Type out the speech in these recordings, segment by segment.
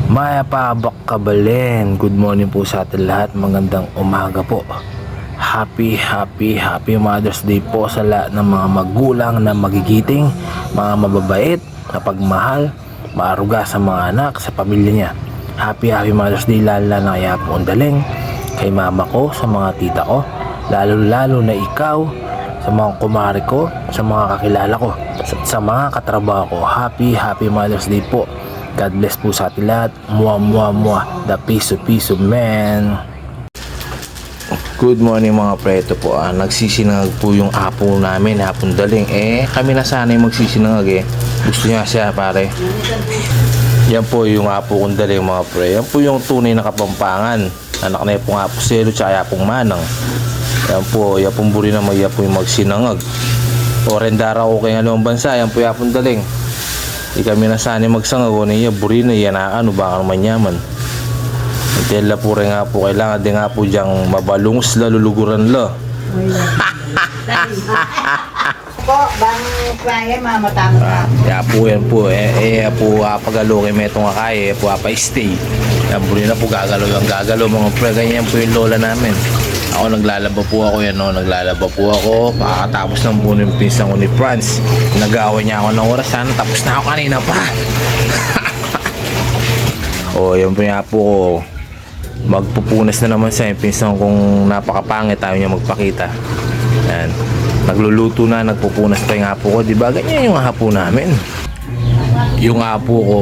Maya Pabak Kabalen, good morning po sa atin lahat, magandang umaga po. Happy Mother's Day po sa lahat ng mga magulang na magigiting, mga mababait, napagmahal, maaruga sa mga anak, sa pamilya niya. Happy Mother's Day lalo na kaya po ang daling, kay mama ko, sa mga tita ko, lalo na ikaw, sa mga kumare ko, sa mga kakilala ko, sa mga katrabaho ko. Happy Mother's Day po. God bless po sa atin lahat. The piso man. Good morning mga preto po. Nagsisinangag po yung apo namin, hapon daling. Kami na sana yung magsisinangag Gusto niya siya pare. Yan po yung apo kong daling mga pre. Yan po yung tunay na kapampangan. Anak na yung apo Selo tsaka yapong manang. Yan po buri na may yapo yung magsinangag. O rendara ko kay alawang bansa. Yan po yapong daling. Di kami na sana magsangag o niya buri na yan baka naman yaman. Tela po rin nga po kailangan din nga po diyang mabalungos laluluguran la. Po, bang kaya mamatang ka. Ya po yan po po pagalo kay metong akay po stay. Ya buri na po gagalaw mga pre, ganyan po yung lola namin. Ako naglalaba po ako pakatapos ng puno yung pinsang ko ni Franz. Nag-aaway niya ako ng oras, sana tapos na ako kanina pa. Yan po nga po ko. Magpupunas na naman siya yung pinsang kung napakapangit tayo niya magpakita. Yan. Nagluluto na, nagpupunas pa yung apo ko, diba? Ganyan yung apo namin. Yung apo ko,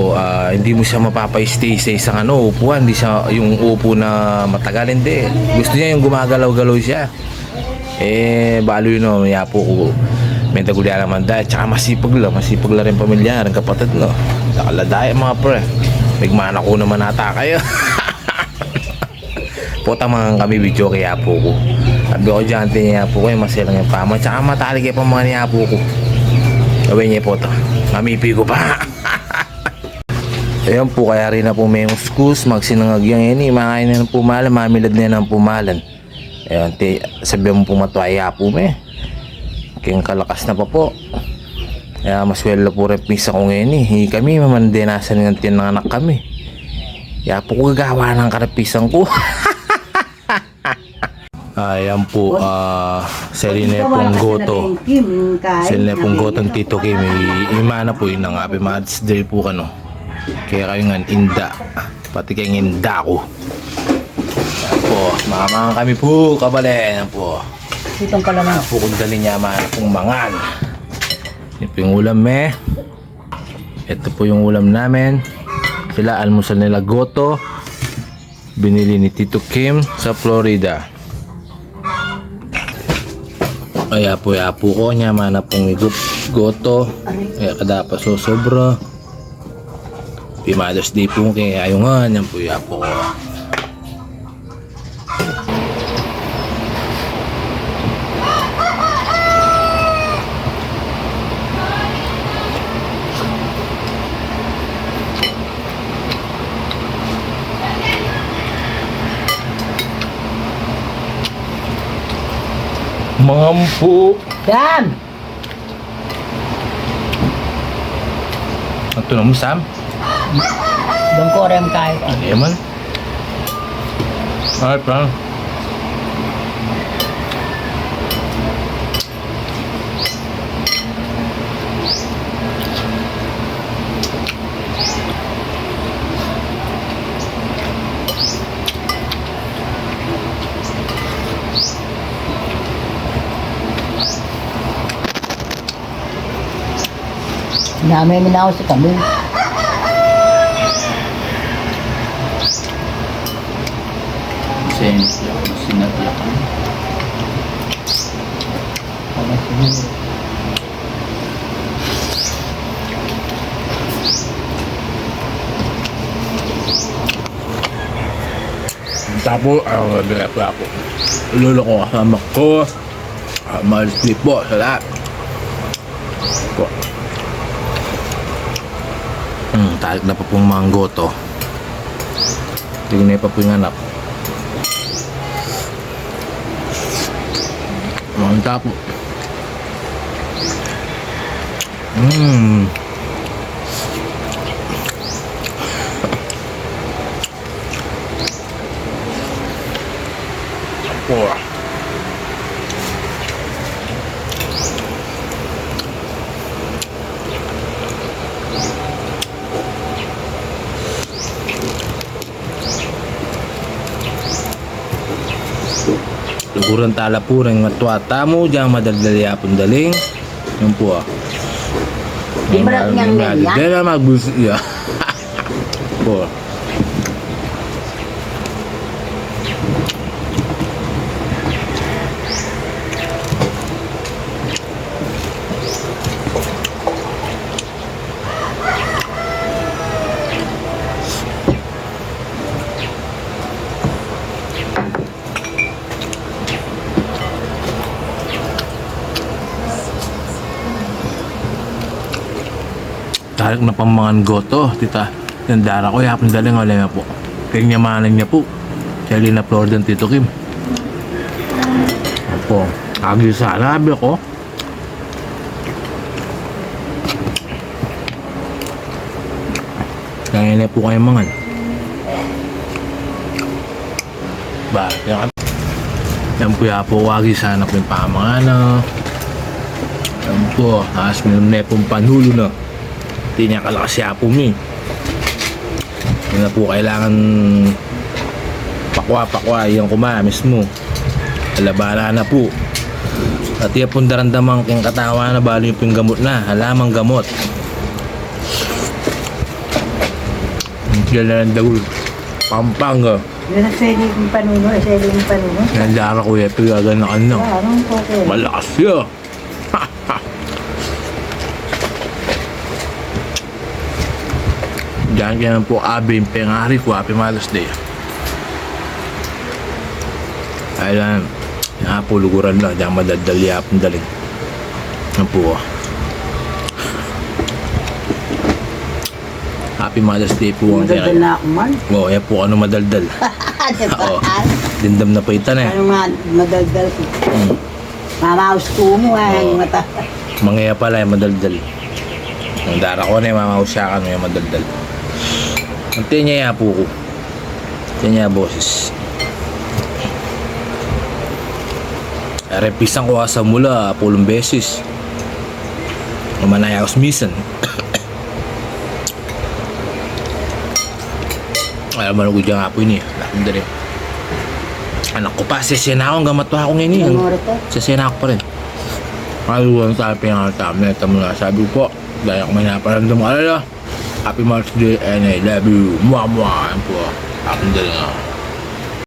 hindi mo siya mapapay-stay sa isang upuan, hindi siya yung upo na matagal, hindi. Gusto niya yung gumagalaw-galaw siya. Balo yun may apo ko. May tagulya naman dahil, tsaka masipag la rin pamilyar, ang kapatid no. Nakaladaya mga pre. Nagmana ko naman ata kayo. Potamangan kami video kay apo ko. Sabi ko dyan, niya apo ko, masilang yung pama, tsaka matalig yung mga niya apo ko. Gawin niya po ito. Mamipi ko pa. Ayan po, kaya rin na po may uskus, magsinangag yan makain na ng pumalan, mamilad na ng pumalan. Ayan, sabi mo po matuaya po kayong kalakas na pa po. Kaya maswela po rin pisa ko ngayon kami mamandinasan ng tinanganak kami. Kaya po ko gagawa ng karapisan ko. Ayan po, Selina pong goto. Selina pong goto ng Tito Kim. Imana po yun ang Happy Mother's Day po kano. Kaya kayo nga inda. Pati kayong inda ko. Ayan po, makamang kami po, kabale. Ayan po. Itong kalaman. Po kung dali niya pong mangan. Ito po yung ulam Ito po yung ulam namin. Sila almusal nila goto. Binili ni Tito Kim sa Florida. Kaya po ko niya mana pong goto. Kaya kada pa sobra. Happy Mother's Day po kaya ayungan yan po ko. Mampu. Dan! Ito naman Sam. Doon ko rin kahit. Ano yaman? Alright pa. Namay minaw sa kami. Sinatyakan. Tapo, ako. Lolo ko kasama ko. Mother's Day po sa lahat. Po. Tarik na pa pong manggo to. Tingnan pa po yung anak. Mantap. Kurang tala po rin matwa tamo dyan madaldali apong daling. Yan po ah. Di ba natin yung ganyan? Dahil na magbusi ya. Po. Tarik na pamangan goto, tita. Yung dara ko, yapon daling wala na po. Kanyamanan niya po. Siya na Florida ng Tito Kim. Opo. Agi sana, sabi ko. Kaya na po kayo mangan. Ba, yan po ya po, wagi sana po yung pamangan. Yan po, taas mayroon na pong panhulo na. Hindi niya kalakas siya po mi. Hindi na po kailangan pakwa-pakwa yung kuma mismo. Alabala na po. At iya pong daramdaman king katawa na bali yung gamot na. Halamang gamot. Yan na ng dagul. Pampanga. Yun ang sili ng panuno, sili ng panuno. Yan dara ko yung pigagan na kanang. Anong po kayo? Malakas siya. Diyan kaya po abi yung pengari ko, Happy Mother's Day. Ayan, yan po luguran lang, diyan madadali apong daling. Yan po. Happy Mother's Day po ang Magdadal na ako man. Oo, yan po ano madaldal. Oo, dindam na paitan eh. Ano nga, madaldal ko. Mamaus ko mo Oo. mata. Mangya pala yung madaldal. Ang dara ko na yung mamausyakan mo yung madaldal. Ang tinya po ko. Tinya boses. Repisang ko sa mula, pulong beses. Umanaya ako smisan. Alam mo na ko dyan nga po ini. Anak ko pa, sisena ako. Gamat pa ako ngayon. Sisena ako pa rin. Maluwan sa ating ang tablet. Sabi ko po, dahil ako may naparamdam alala. Happy Mother's Day and I love you. Mwah mwah. Yan po. Happy day nga.